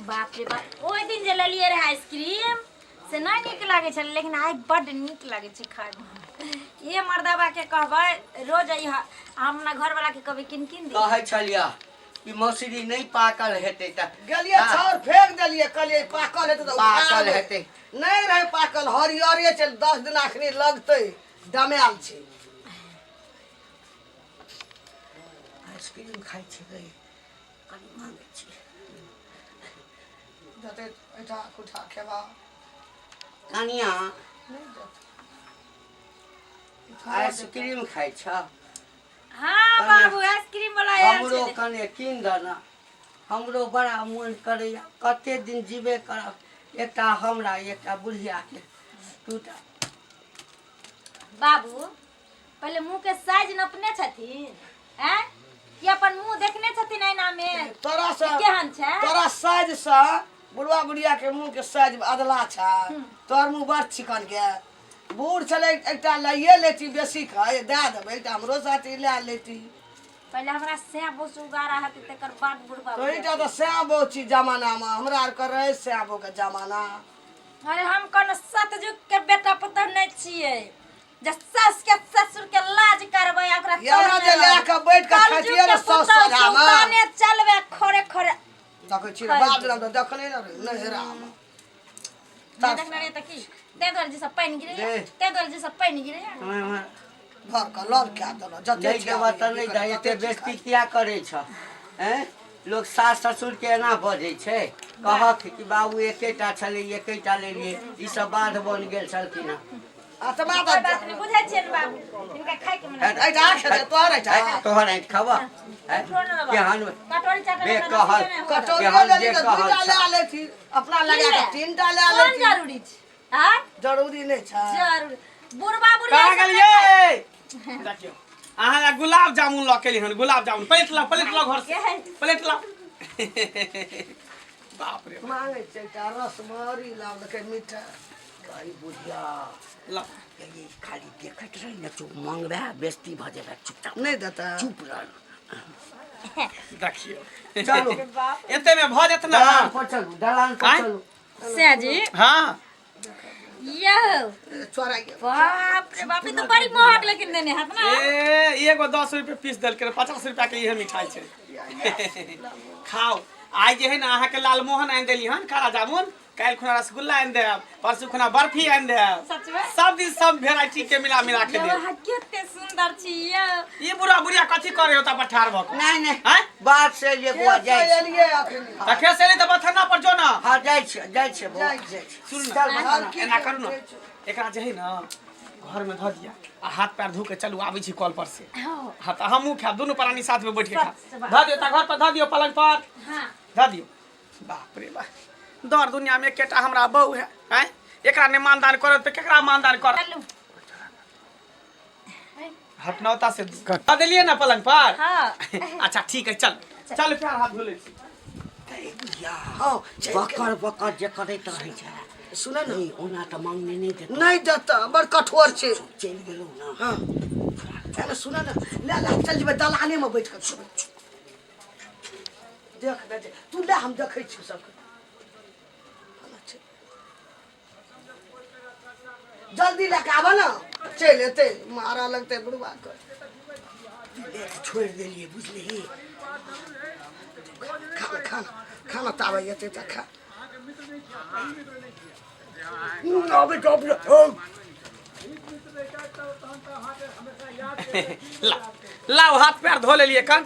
बाप रे बाप ओइ दिन जे लेलिए रे आइसक्रीम से नहीं निक लागे छल लेकिन आइ बड निक लागे छै खाए में। ये मर्दाबा के कहबै रोज हमरा घर वाला के कभी किन किन दे कहै छलिया कि मौसरी नहीं पाकल हेतै त गेलिए छाड़ फेंक देलिए कहलिए पाकल हेतै त पाकल हेतै नहीं रहे पाकल हरियरे छै 10 दिन अखनी लगतै डमेल छै। आइसक्रीम खाइ छै गई कनी मांगे छै जते एठा कुठा खेबा कनिया नहीं जते आइसक्रीम खाइ छ। हां बाबू आइसक्रीम वाला आयल हमरो छै। कने किन दना हमरो बड़ा मन करैया कते दिन जीबे करब एकटा हमरा एकटा बुढ़िया के दूटा। बाबू पहले मुंह के साइज नपने छथिन हैं कि अपन मुंह देखने छथिन आईना में तोरा से केहन छै तोरा साइज से बुढ़वा बुढ़िया के मुंह के साइज अदला छै तोर मुंह बड़ चिकन के बूढ़ छले एकटा लइए लेती बेसी खाए दे देबै एकटा हमरो साथी ले लेती। पहले हमरा से बोस उगारा हते तकर बाद बुढ़बा तो इटा तो श्याबो छी जमाना में हमरा आर के रहे श्याबो के जमाना। अरे हम कोन सतजुग के बेटा पुतौ नहीं छिए जे सास के ससुर के लाज करबै ओकरा यहाँ जे ले के बैठ के खटिए रे सस सजा में ताने चलबे खरे खरे देखै छी बाप जरा तो देखले नहीं राम नहीं देखना रे त की ते दर जे सब पानी गिरे ते दर जे सब पानी गिरे घर का लड़ क्या दलो जते नहीं देबा त नहीं दे एते बेइज्जती किया करे छ हैं लोग सास ससुर के एना बजै छै कहत कि बाबू एकेटा छले एकेटा लेलिए ई सब बाध बन गेल छलखिन। आत्मा कोई बात नहीं बुझै छियै बाबू इनका खाए के मन ऐ जा खेले तोरे जा तोहर ऐठ खावा केहन कटोरी चाटा बे कहल कटोरी केहन ले जे के कहल दूटा ले छ। आले थी अपना लगा के तीनटा ले आले कौन थी जरूरी छै हां जरूरी नहीं छै जरूर बुढ़बा बुढ़िया कहाँ गेलिए देखियो अहाँ गुलाब जामुन ल केली हन गुलाब जामुन प्लेट ला घर से प्लेट ला बाप रे मांगे छै का रसमरी लाल के मीठा कई बुढ़िया ला ये खाली देखत रही न तू मंगबे बेइज्जती भ जेबे चुपचाप नहीं देता चुप रह। देखियो चलो एते में भ जेत ना दलान पर चलू दलान पर चलू सेजी हां यो छोरा के बाप रे बाप ई तो बड़ी महक लेकिन देने हाथ ना ए एगो 10 रुपए पीस देल के 50 रुपया के इहे मिठाई छै खाओ आज जे है ना अहाँ के लालमोहन आन देली हन काला जामुन काल खुना रसगुल्ला आन देब परसू खुना बर्फी आन देब सच में सब दिन सब वेराइटी के मिला के यो देब। केते सुंदर छी यो ये बुढ़ा बुढ़िया कथी करे होता पठार भक नहीं नहीं हैं बात से ये बुआ जाय छै। एलिए अखनी त कैसे ले त बथना पर जो ना हां जाय छै बुआ जाय जाय छै। सुन चल ना बता एना करू ना एकरा जे है ना घर में ध दिया आ हाथ पैर धो के चलू आबै छी कॉल पर से हां त हमहू खा दोनों प्राणी साथ में बैठ के खा ध दियो त घर पर ध दियो पलंग पर हां ध दियो। बाप रे बाप दर दुनिया में केटा हमरा बहू है हैं एकरा ने मानदान करत त केकरा मानदान कर चलू हटनौता से ध देलिए ना पलंग पर हां अच्छा ठीक है चल चल पैर हाथ धो ले छी। ए बुढ़िया हां बकर बकर जे करैत रहै छै सुन ना नहीं ओना त मांगने नहीं देता नहीं देता बड़ कठोर छै चल गेलौ ना हां अरे सुन ना ले ले चल जेबे दलाने में बैठ के सुन देख दे तू ले हम देखै छी सब जल्दी लेके आवा ना चल एते मारा लगते बुढ़वा के छोड़ देलिए बुझली खाना खाना खाना तावे एते त खा अबे टॉप लाओ हाथ पैर धो लेलिए कन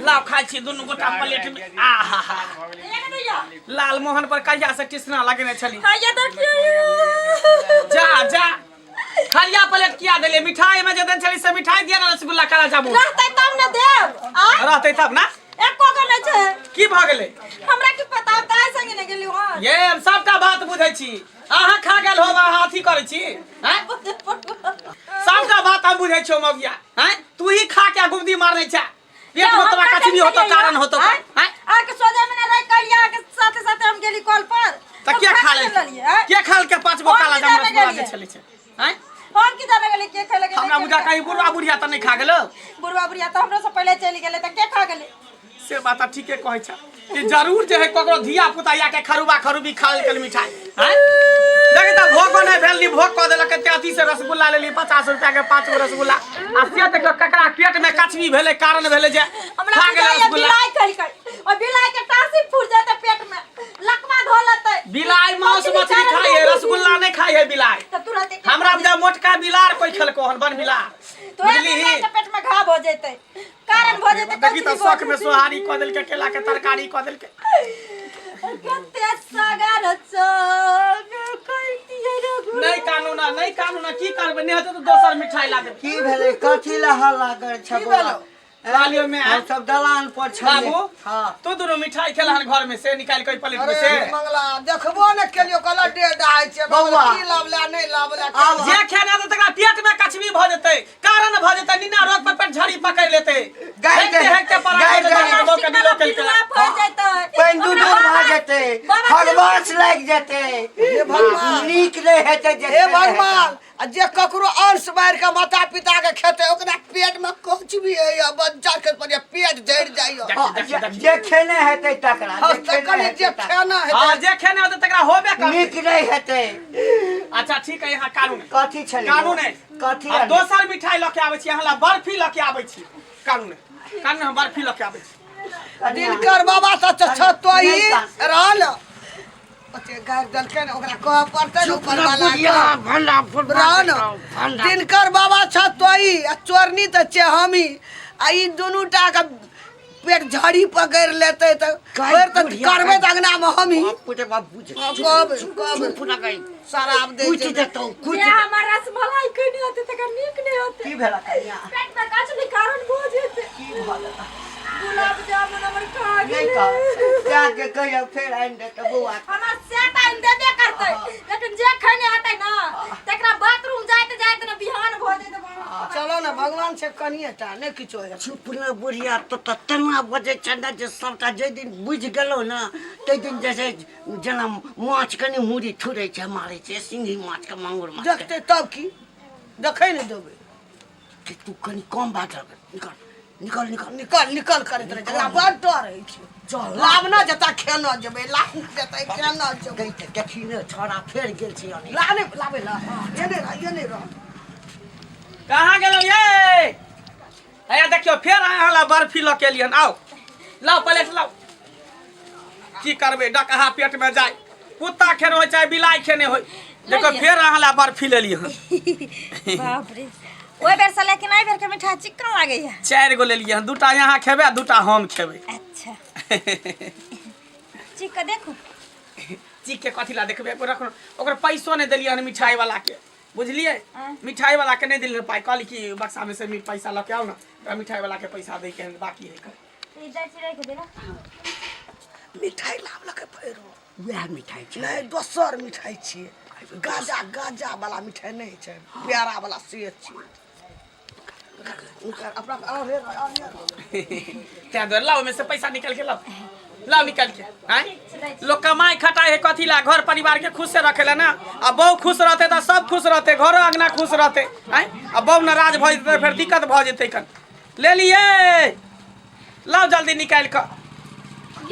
लाओ खाई छी दुनु गोटा प्लेट में आहा लाल मोहन पर कहिया से टिसना लगने छली हां देखियो जा जा खलिया प्लेट किया देले मिठाई में जे देन छली से मिठाई दिया ना रसगुल्ला काला जामुन रहतै तब न देब आ रहतै तब ना एको गो नै छै की भ गेलै हमरा की पता काहे संगे नै गेली हन ये हम सबटा बात बुझै छी अहाँ खा गेल होब अहाँ अथी करै छी हैं सबटा बात हम बुझै छी मौगिया हैं तू ही खा के गुमदी मारने छ पेट में तोरा कथी नहीं होतो कारण होतो हैं आके सोजा में रह कलिया के साथे साथे हम गेली कॉल पर त के खा ले के खाल के पांच गो काला जामुन रसगुल्ला दे छली छै हैं हम की जाने गेली के खेले हमरा बुझा कहीं बुढ़वा बुढ़िया त नहीं खा गेलो बुढ़वा बुढ़िया तो हमरो से पहले चली गेले त के खा गेले से बात ठीके कहै छ कि जरूर जे है ककरो धिया पुता या के खरुबा खरुबी खा लेल मिठाई हैं देखे त भोग नहीं भेल नी भोग क देलक 33 से रसगुल्ला लेली 50 रुपया के 5 गो रसगुल्ला आ से देखो ककरा पेट में कचवी भेले कारण भेले जे हमरा खा गेल रसगुल्ला बिलाई करी और बिलाई के टासी फूट जाते पेट में लकवा धो लेते बिलाई मांस मछली खाई है रसगुल्ला नहीं खाई है बिलाई तो तुरंत हमरा बुझा मोटका बिलार कोई खेलको हन बन बिलार तो बिलाई के पेट में घाव हो जैते कारण हो जैते देखी त शौक में सोहारी क देल के केला के तरकारी क देल के कते सगार छ नहीं कानूना की करबे नहीं होते तो दोसर मिठाई ला दे की भेलै कथी ला हल्ला कर छ बोला गालियों में हम सब दलान पर छ बाबू हां तू दोनों मिठाई खेला हन घर में से निकाल के प्लेट में से अरे मंगला देखबो न केलियो कला डेढ़ आइ छै बौआ। की लावला नहीं लावला आब जे खाना तो तकरा पेट में कचवी भ जते कारण भ जते निना रोग पर पेट झड़ी पकड़ लेते गाय के- हेकते पर गाय के- लोग के दिलो के हो जैते पानि दूध भ जेतै खगबास लागि जेतै हे भगवान नीक नहि हेतै जे हे भगवान आ जे ककरो अंश मार के माता पिता के खेते ओकरा पेट में कुछ भी है या बच्चा के पर पेट झड़ जाइयो जे खेने हेतै तकरा हम जे तक खेने जे हेतै खाना हां है जे खाना होते तकरा होबे कर नीक नहि हेतै अच्छा ठीक है यहाँ कानून कथी छलै कानून है कथी आ दोसर मिठाई ल के आबै छी अहाँ ला बर्फी ल के आबै छी कानून हम बर्फी ल के आबै छी दिनकर बाबा त छतोई नहीं का- रहल ओते गार दलके न ओकरा कह पड़ते न ऊपर वाला भंडा ब्रान दिनकर बाबा छतोई आ चोरनी त छे हमी आ ई दुनू टा के पेट झड़ी पकड़ लेते त फेर त करबे त अंगना में हमी पुटे बाप बुझ कब पुना गई शराब दे कुछ देतौ कुछ जे हमर रसमलाई कनी होते तकर नीक नहीं होते की भेला कन्या पेट में कचली कारण हो जैते की भला गुलाब जामुन हमर खा नहीं गेल का जाके कहियो फेर आइन दे त बौआ हमरा से टाइम देबे करतै लेकिन जे खने हतै ना तकरा बाथरूम जाते जाते ना बिहान भ जैते चलो न भगवान से कनिए टा नहीं किछो है चुपना बुढ़िया तो तना बजे चंदा जे सबटा जे दिन बुझ गेलो ना ते दिन जैसे जना माछ कनी मुड़ी थुरै छै मारै छै सिंही माछ के मांगुर माछ के। देखते तब की देखे नहीं देबे कि तू कनी कम बात निकल निकल निकल निकल निकल करत रहे जरा बड़ डर है चल लाभ न जता खेना जेबे लाभ न जता खेना जेबे गई त देखी ने छोरा फेर गेल छी अनि लाने लाबे ला ये नहीं रह कहाँ गेलौ ये आया देखियो फेर अहाँ ला बर्फी ल के लियन आओ लाओ प्लेट लाओ की करबे डकहा पेट में जाय कुत्ता खेने होय चाहे बिलाई खेने होय देखो फेर अहाँ ला बर्फी ले लियन बाप रे ओइ बेर से लेकिन आई बेर के मिठाई चिक्कन लागे है 4 गो ले लियन दूटा यहाँ खेबे दूटा हम खेबे अच्छा चिक के देखो चीख के कथी ला देखबे ओकर पैसो नहीं देलिए हन मिठाई वाला के बुझलिए हाँ। मिठाई वाला के नहीं दिल पाई कहली कि बक्सा में से पैसा लेके आओ ना तो मिठाई वाला के पैसा दे के बाकी है ई जाय छी रख देला मिठाई लाभ लके फेरो वह मिठाई छै नहीं दोसर मिठाई छी गाजा गाजा वाला मिठाई नहीं छै प्यारा वाला सेब छी अपना क्या दो लाओ में से पैसा निकल के लाओ निकल के हैं लोग कमाई खटाई है कथी ला घर परिवार के खुश से रखेला ना अब बहु खुश रहते तो सब खुश रहते घरो अंगना खुश रहते हैं अब बहु नाराज भ जेते फिर दिक्कत भ जेते कन ले लिए लाओ जल्दी निकाल के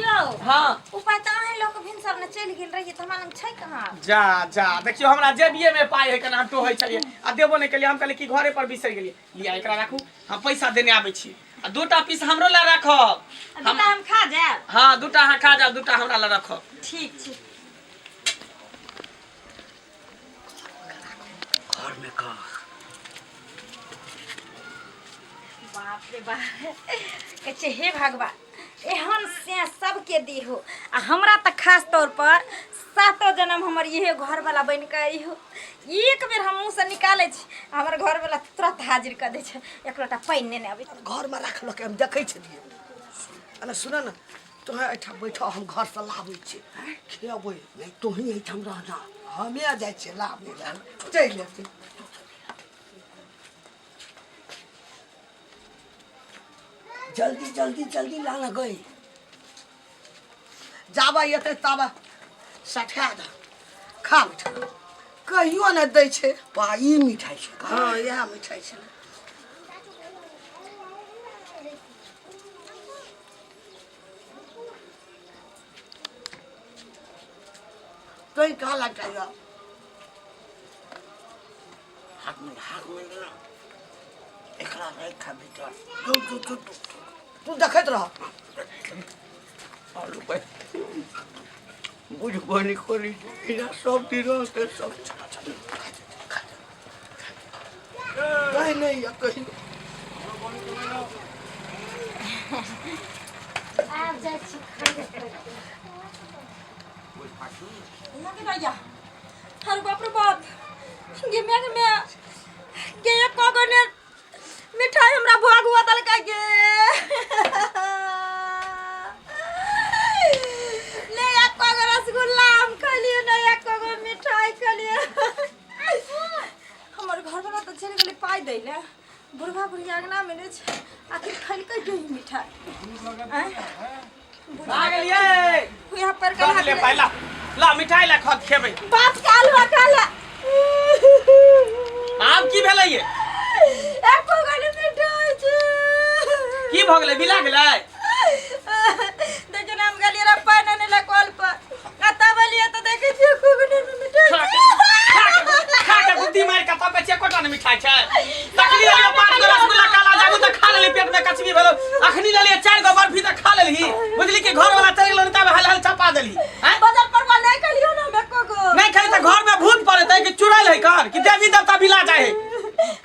यो हाँ उपाय त अहे लोग भिनसर ने चल गेल रही त हमरा लंग छै कहां जा जा देखियो हमरा जेबिए में पाई है कना हम टोहै छलिए आ देबो नहीं केलिए हम कहले कि घरे पर बिसर गेलिए लिया एकरा राखू हम पैसा देने आबै छी आ दूटा पीस हमरो ला राखब दूटा हम खा जाए हाँ दूटा अहाँ खा जाओ दूटा हमरा ला रखब ठीक छै घर में का बाप रे बाप कहे हे भगवान एहन से सबके दिहो आ हमरा त खास तौर पर 7 जन्म हमर इहे घर वाला बन के आइहो एक बेर हम मुंह से निकाले छी हमर घर वाला तुरंत हाजिर कर दे छै एक लोटा पानी नेने आबै घर में रख लो के हम देखे छलिए अरे सुन न तोहे एठा बैठो हम घर से लाबै छी खेबै नहीं तो ही एठम रहना हमे आ जाय छी लाबै ला चल लेते जल्दी जल्दी जल्दी लाना गई जाबा येते तब सठा द खा मिठाई कहियो न दै छै पाई मिठाई छै हाँ यह मिठाई छै तो ही कहा लग जाएगा हाथ में ना एकरा रेखा भीतर तू देखत रह और रुपए बुझबो नहीं करी इना सब दिन रहते सब कहीं नहीं या कहीं आ जा छी खाए ना के राजा हर बाप रे बाप गे मैं गे एक कोगने मिठाई हमरा भोग हुआ तल का गे ले एक कोगो रसगुल्ला हम खलिए ना एक कोगो मिठाई खलिए हमर घर वाला तो चले गेले पाई दैले बुढ़वा बुढ़िया अंगना में ने आखिर खल के गई मिठाई आ गेलिए यहाँ पर कर ले पहला ला मिठाई ला खा खेबै बाप काल काला आब की भेलै ये एक कोगो मिठाई छै की भ गेलै बिला गेलै देखिए हम गलिए रे पानी ने ला कॉल पर कता बलिए तो देखे छी कोगो मिठाई खा के बुद्धि मार के तब बच्चे कोटा ने मिठाई छै तकली रे 5 गो रसगुल्ला काला जाबू त खा लेली पेट में कचबी भेलो अखनी लेलिए 4 गो बर्फी त खा लेली बुझली कि घर वाला चल गेलो तब हल हल चपा देली हैं बाजार पर नहीं कलियो ना मैं कोगो नहीं खाई त घर में भूत पड़े कि चुड़ैल है कर कि देवी देवता बिला जाए है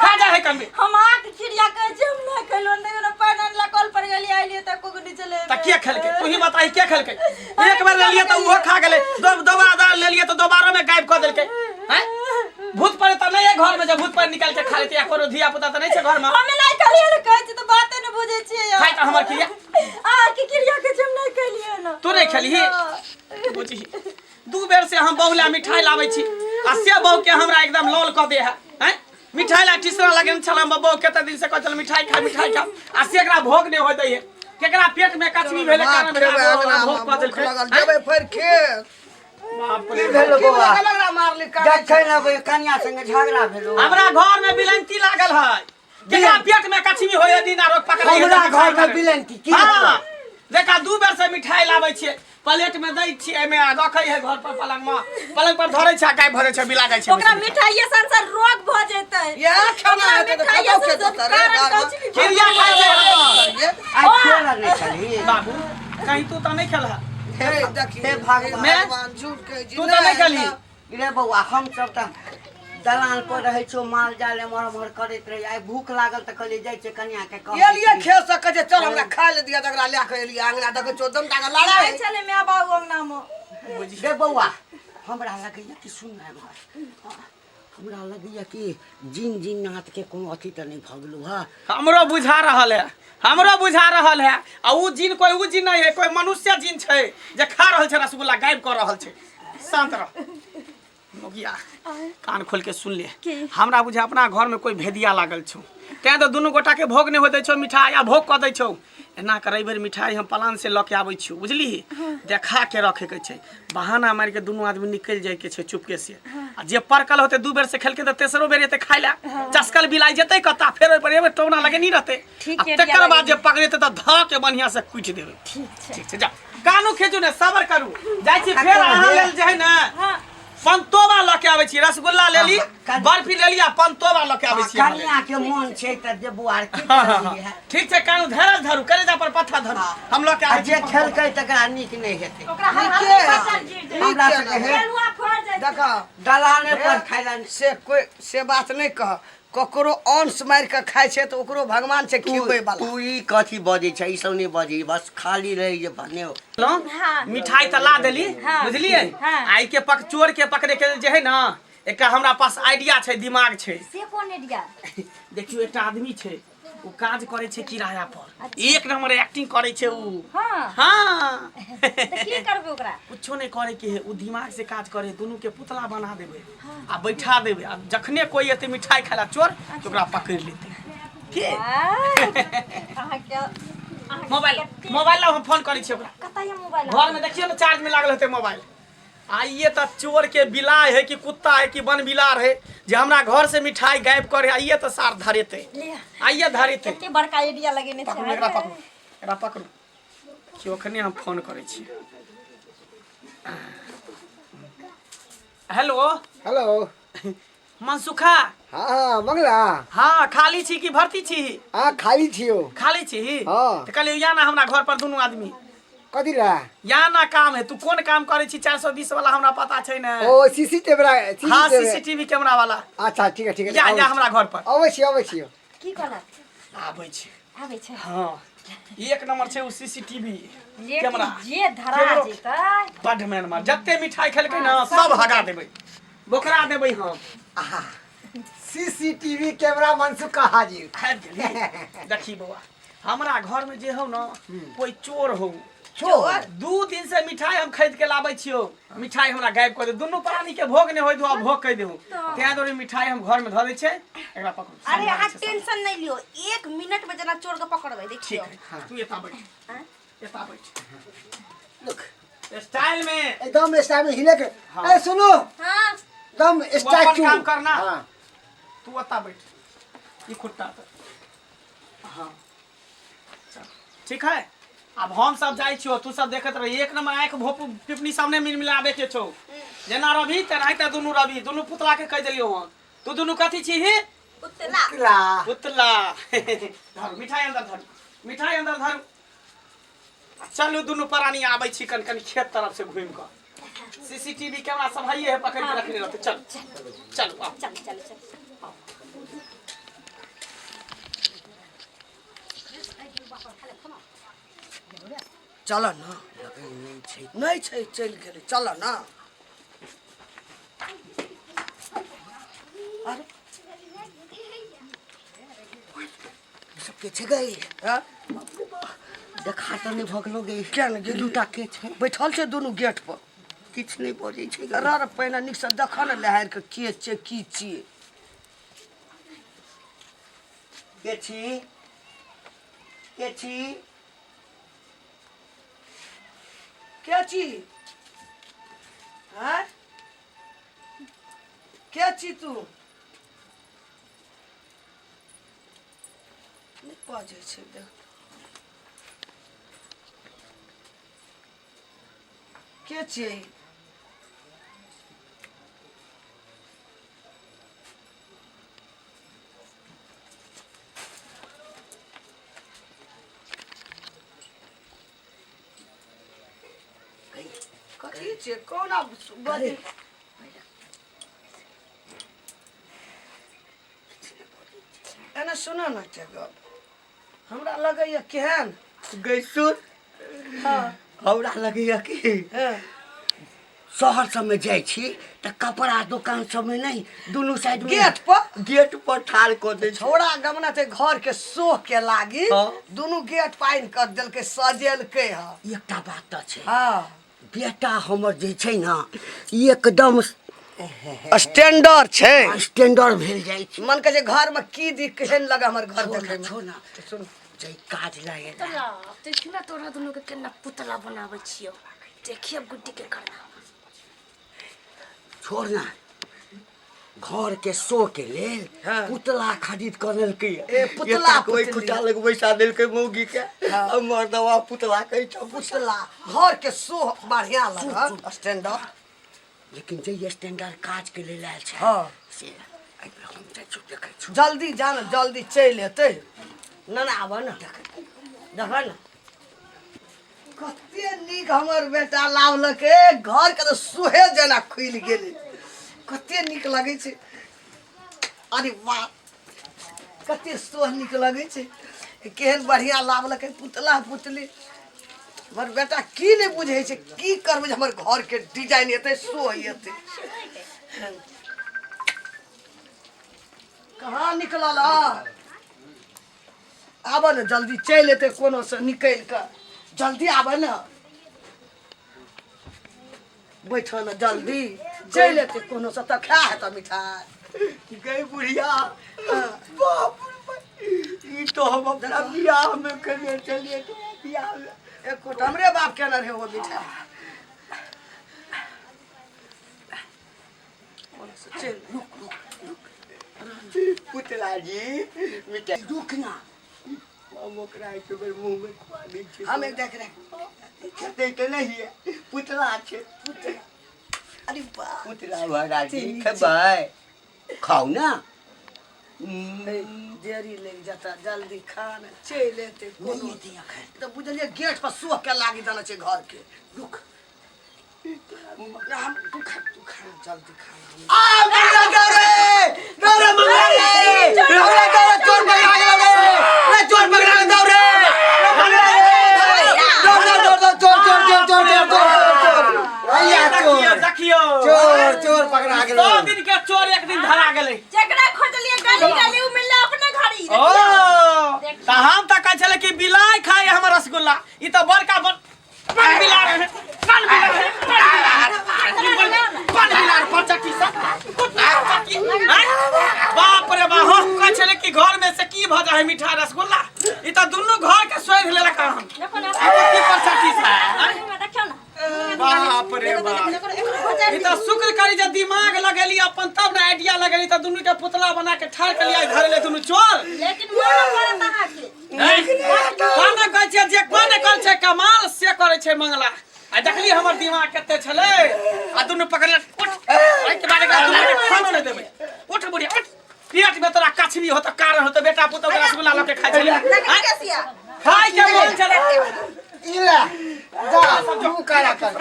खा जाए है कभी हम आके चिड़िया कह जे हम नहीं कलियो देखो ना पानी ने ला कॉल पर गली आइलिए त कोगो नहीं चले त के खेलके तू ही बताई के खेलके एक बार ले लिए तो वो खा गेले दोबारा ले लिए तो दोबारा में गायब कर देलके हैं भूत पड़े त नहीं है घर में जब भूत पर निकल के खा लेती या कोनो धिया पुता त नहीं छै घर में हम नहीं कलियो रे कहै छी तो बाते न बुझै छी खाई त हमर किया आ की क्रिया के हम नहीं कलियो ना तू नहीं खेली बुझी दू बेर से हम बहुला मिठाई लाबै छी आ से बहु के हमरा एकदम लौल क दे है हैं मिठाई ला टिसरा लगन छला बहु केते दिन से कहल मिठाई खा आ से एकरा भोग नहीं होय दै है केकरा पेट में कचवी भेले कारण भोग क देलकै लगल देबै फेर खेत बाप की भेलो बौआ लगला मारली का देखे ना कन्या संगे झगड़ा भेलो हमरा घर में बिलंती लागल है केकरा पेट में कचवी होय दिन आ रोक पकड़ हमरा घर में बिलंती की हां देखा दू बेर से मिठाई लाबै छियै प्लेट में दै छियै एमे रखै है घर पर पलंग पर धरै छै गाय भरै छै बिला जाय छै ओकरा मिठाइए संसार रोग भ जेतै या खाना है तो खाओ के तो रे खिरिया खाय छै आई खेला नहीं चली बाबू कहीं तू त नहीं खेलहा हे देखी हे भगवान झूठ के तू त नहीं खेली रे बौआ हम सब त दलान पर रहै छौ माल जाल एमहर करैत रही आई भूख लागल त कहलिए जाय छै कन्या के कह ये लिए खे सके जे चल हमरा खा ले दिया तकरा ले के एलिया अंगना देखे चोदम टाका लड़ाई चले मैं बाबू अंगना में रे बौआ हमरा लगैया कि सुन हमरा लगैया कि जिन नाथ के कोनो अथी त नहीं भगलू ह हमरो बुझा रहल है आ उ जिन नहीं है कोई मनुष्य जिन छै जे खा रहल छै रसगुल्ला गायब कर रहल छै शांत रह मोगिया कान खोल के सुन ले हमरा बुझे अपना घर में कोई भेदिया लागल छौ तें तो दुनू गोटा के भोग नहीं होते छौ मिठाई आ भोग क दै छौ एना करे बेर मिठाई हम पलान से लके आबै छियो बुझली देखा के रखे के छै बहाना मार के दुनू आदमी निकल जाय के छै चुपके से आ जे परकल होते दू बेर से खेल के त तेसरो बेर एते खाय ला चस्कल बिलाई जेतै कता फेर ओइ पर एबे टोना लगे नहीं रहते तकर बाद जे पकड़ेते त ध के बढ़िया से कुट देबै ठीक छै जा कानू खेजू ने सबर करू जाय छी फेर अहाँ लेल जे है ना पंतोबा लके आबै छी रसगुल्ला लेली बर्फी लेली आ पंतोबा लके आबै छी कन्या के मन छै त जे बुआर की करिए ठीक छै कानू धैर्य धरू करेजा पर पत्थर धरू हम लके आबै जे खेलकै तकरा नीक नहीं हेतै ओकरा हमरा सबके हे केलुआ फोड़ जाय देखा दलाने पर खाइला से बात नहीं कह ककरो अंश मार के खाय छै तो ओकरो भगवान से खिबै वाला तू ई कथी बजै छै ई सब नहीं बजी बस खाली रही जे बने मिठाई त ला देली बुझलिए आई के चोर के पकड़े के जे है ना एकटा हमरा पास आइडिया छै दिमाग छै से कोन एडिया देखियो एकटा आदमी छै उ काज करे छै किराया पर एक नंबर एक्टिंग करे छै उ हां त की करबे ओकरा कुछो नहीं करे के है उ दिमाग से काज करे दोनों के पुतला बना देबे आ बैठा देबे आ जखने कोई एते मिठाई खाला चोर तो ओकरा पकड़ लेते के अहाँ के मोबाइल ला हम फोन करै छी ओकरा कता ये मोबाइल घर में देखियो ना चार्ज में लागल होते मोबाइल आइए त चोर के बिलाय है कि कुत्ता है कि बन बिलार है जे हमरा घर से मिठाई गायब करे आइए त सार धरेते आइए धरेते केते बड़का एडिया लगेने छै पकड़ू एकरा पकड़ू कि ओखने हम फोन करै छी हेलो हेलो मनसुखा हाँ हाँ मंगला हाँ खाली छी कि भर्ती छी हाँ खाली छियो खाली छी हाँ। तो कहलिए या ना हमरा घर पर दुनू आदमी कथी ला या ना काम है तू कौन काम करे छी 420 वाला हमरा पता छै ना ओ सीसी कैमरा हाँ सीसीटीवी कैमरा वाला अच्छा ठीक है या या हमरा घर पर अवश्य की कहला आबै छै आबै छै हाँ एक नंबर छै उ सीसीटीवी लेकिन कैमरा जे धरा जेतै बड मैन मार जत्ते मिठाई खेलकै ना सब हगा देबै बोकरा देबै हम सीसीटीवी कैमरा मनसुखा हाजिर आबि गेली देखी बौआ हमरा घर में जे हो ना कोई चोर हो चोर 2 दिन से मिठाई हम खरीद के लाबै छियो मिठाई हमरा गायब कर दे दुनू प्राणी के भोग ने होय दो भोग कह देहु त्या दोरे मिठाई हम घर में ध दै छै एकरा पकड़ अरे अहाँ टेंशन नहीं लियो 1 मिनट में जना चोर के पकड़बै ठीक देखियो है तू एता बैठ एता बैठ लुक स्टाइल में एकदम स्टाइल में हिले के ए सुनो हां एकदम अपन स्टाइल काम करना हाँ तू एता बैठ ये खुट्टा पर हाँ चल ठीक है अब हम सब जाई छियो तू सब देखत रह एक नंबर आंख भोप पिपनी सामने मिलाबे के छौ जेना रवि तेनाहिते दुनू रवि दुनू पुतला के कह देलियो हन तू दुनू कथी छी ही उतला पुतला धर मिठाई अंदर धर मिठाई अंदर धर चलू दुनू प्राणी आबै छी कन खेत तरफ से घूम कर सीसीटीवी कैमरा सब हइए है पकड़ के रखने रहते चल चल आओ चल चल चल चल ना नहीं छै चल गेलै चल ना अरे सब के छै गई हाँ? देखा तो नहीं भगलो गई क्या नहीं गेली? दूटा के छै बैठल छै दुनू गेट पर किछ नहीं बजै छै रे पहिने नीक से देख न लहर के छै की छियै के छी के छी क्या छी हैं क्या छी तू नहीं बाजै छै देख के छियै कथी छियै कोन आब बजै एना सुनो ना के गप हमरा लगैया केहन गई सुन हाँ हमरा लगैया कि हाँ शहर सब में जाय छी त कपड़ा दुकान सब में नहीं दोनों साइड में गेट पर ठाड़ कर दे छै छोड़ा गमना ते घर के सोह के लागी हाँ। दोनों गेट पाइन कर देलकै सजेलकै ह एकटा बात त छै हाँ बेटा हमर जे छै ना एकदम स्टैंडर्ड छै स्टैंडर्ड भेल जाय छै मन के जे घर में की दी केहन लगा हमर घर देखे में छो ना सुन जै काज लागे पुतला देखियो ना तोरा दुनू के केना पुतला बनाबै छियो देखियो गुड्डी के करना छोड़ ना घर के शो के लेल हाँ। पुतला खरीद कर लेलकै ए, पुतला, कोई पुतली। खुटा लग बैसा देलकै मौगी के हाँ। अब मर्दवा पुतला कहै छ पुतला घर के सोह बढ़िया लगा स्टैंडर्ड लेकिन जे स्टैंडर्ड काज के लेल आयल छै हाँ। से एहिबेर हम जाइ छु देखै छु जल्दी जान जल्दी चल एतै न आब न देख न कते नीक हमर बेटा लावलकै घर के तो सोहे जना खुल गेलै कते नीक लगै छै अरे वाह कते सोह नीक लगै छै केहन बढ़िया लावलकै पुतला पुतली हमर बेटा की नहीं बुझै छै की करबै जे हमर घर के डिजाइन एतै सोह एतै कहाँ निकलल आब न जल्दी चल एतै कोनो से निकल कऽ जल्दी आब न बैठ न जल्दी चल एतै कोनो से तऽ खा हेतऽ मिठाई गई बुढ़िया बाप रे बाप, ई तो हम अपना बियाह में कने चलिए बियाह में एक कोट हमरे बाप केना रहे वो मिठाई चल पुतला जी मिठाई रुकना हम ओकरा एक बेर मुंह में खुआ दै छी हम एक देख रहे खेतै तऽ नहीं है पुतला छै पुतला अरे वाह पुतला भरा जी खबै खाओ ना देरी लग जाता जल्दी खाना चल लेते कोनो तो बुझलिए गेट पर सो के लागी जाना छै घर के रुक हम तू खा जल्दी खाना आ मेरा गरे मंगला रे हमरा गरे चोर पकड़ा गेल रे चोर पकड़ा के दौड़ रे मंगला रे चोर भैया देखियो चोर पकड़ा गेल 100 दिन के चोर एक दिन धरा गेलै जकरा खोजलिए गली गली उ मिलला अपने घड़ी ओ त हम त कहै छले कि बिलाइ खाए हमर रसगुल्ला ई त बड़का बिला रहे बाप रे बाप हम कहै छले कि घर में से की भ जाए मिठाई रसगुल्ला ई त दुनु घर के सोइध लेलक हम देखो ना की परचटी से देखियो ना बाप रे बाप ई त शुक्र करी जे दिमाग लगेली अपन तब ना आइडिया लगेली त दुनु के पुतला बना के ठाड़ के लिया धरे ले दुनु चोर लेकिन मोर पड़त अहाँ के कोना कहै छै जे कोने कर छै कमाल से करे छै मंगला आ देखली हमर दिमाग कते छले आ दुनु पकड़ले उठ आई के बारे दुनु खानो नै देबै उठ बुढ़िया उठ पेट में तोरा कछवी होत कारण होत बेटा पुतो के रसगुल्ला लके खाइ छले खाइ के मन चले इला जा तू करा कर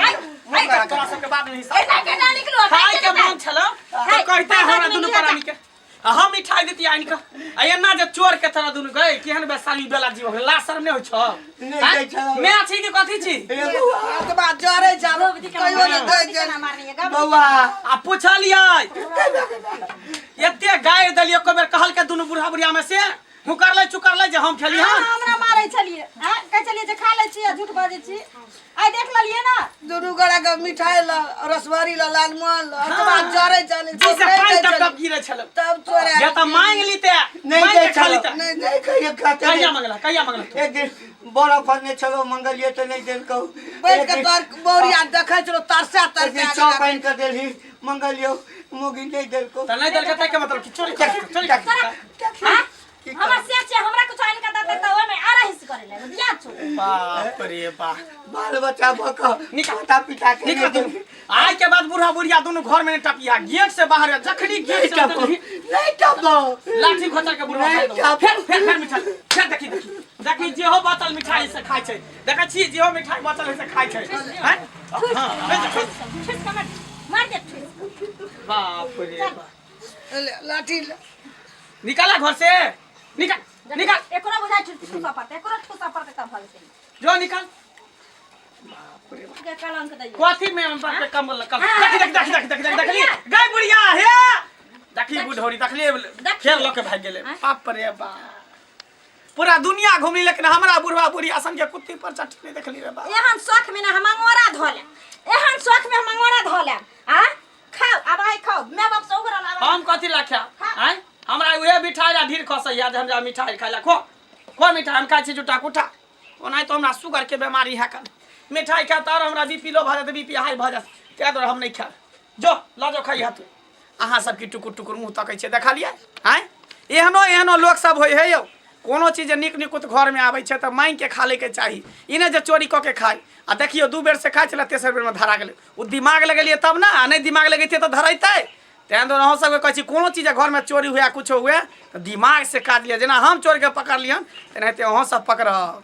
तोरा सबके बाद में हिसाब एना के ना निकलो खाइ के मन छले तो कहते हमरा दुनु परानी के हम मिठाई देती आइन का आ एना जे चोर के तरह दुनु गए केहन बेसाली बेला जीव हो ला शर्म नै हो छ मैं छी कि कथि छी तो बात जरे जानो कहियो न दे ना मारनी है बौआ आ पूछलिए एते गाय दलियो को बेर कहल के दुनु बुढ़ा बुढ़िया में से हुकरले चुकरले जे हम खेली हम हमरा मारै छलिए हां कह चलिए जे खा ले छी झूठ बाजै छी आई देख ललिए ना दुनु गड़ा के मिठाई ला रसवारी ला लालमोहन ला तो बात जरे जाने जी से पांच टप गिरे छले तब चोरे या त मांग लीते नहीं दे खाली त नहीं नहीं कहिए खाते कहिया मंगला एक दिन बड़ा फरने चलो मंगलिए तो नहीं देल कहू बैठ के तोर बोरिया देखै छलो तरसा तरसा चौपाइन कर देली मंगलियो मुगी नहीं देल को त नहीं दल के के मतलब कि चोरी चोरी हां हमरा से हमरा कुछ आइन का देते त ओय में आ रही से करे ले दिया छो बाप रे बाप बाल बच्चा भका निकाल पिता के निकल दू आज के बाद बूढ़ा बुढ़िया दोनों घर में टपिया गेट से बाहर जखनी गेट से नहीं टपो लाठी खोचर के बुढ़वा नहीं टप फिर मिठाई फिर देखी जे हो बोतल मिठाई से खाइ छै देखै छी जे हो मिठाई बोतल से खाइ छै हैं हां मार दे बाप रे बाप लाठी निकाला घर से निकाल एकरा बुझाइ छै ठुसा पड़ते तब भाग से जो निकाल के कलंक दै कथी में हम बाप के कमल देखली गई बुढ़िया हे देखली बुढ़ौरी देखली खेल ल के भाग गेले बाप रे बाप पूरा दुनिया घुमली लेकिन हमरा बुढ़वा बुढ़िया संगे कुत्ती पर चटनी देखली रे बाप एहन शौक में ना हम अंगोरा धोले एहन शौक में हम अंगोरा धोले हां खाओ अब आई खाओ मैं बाप से उगरा लावा हम कथी रखा हैं हमरा उहे मिठाई ला ढीर खसैया जे हम जा मिठाई खाइला खो मिठाई हम खाइ छी जुटा कुटा ओनाइ तो हमरा शुगर के बीमारी है कन मिठाई खा तर हमरा बीपी लो भ जात बीपी हाई भ जात ते द्वारा हम नहीं खा जो ला जो खाई हाथ अहाँ सब की टुकुर टुकुर मुंह तकै छै देखा लिया हैं एहनो लोग सब होय है यौ कोनो चीज निक निकुत घर में आबै छै त मांग के खा ले के चाही ई ने जे चोरी क के खाई आ देखियो दू बेर से खाइ छला तेसर बेर में धरा गेलै उ दिमाग लगेलिए तब ना नहीं दिमाग लगेते तो धरैतै तें तो हम सब कहै छी कोनो चीज घर में चोरी हुए कुछ हुए तो दिमाग से काट लिया जेना हम चोर के पकड़ लियन तेनाहिते अहाँ सब पकड़ब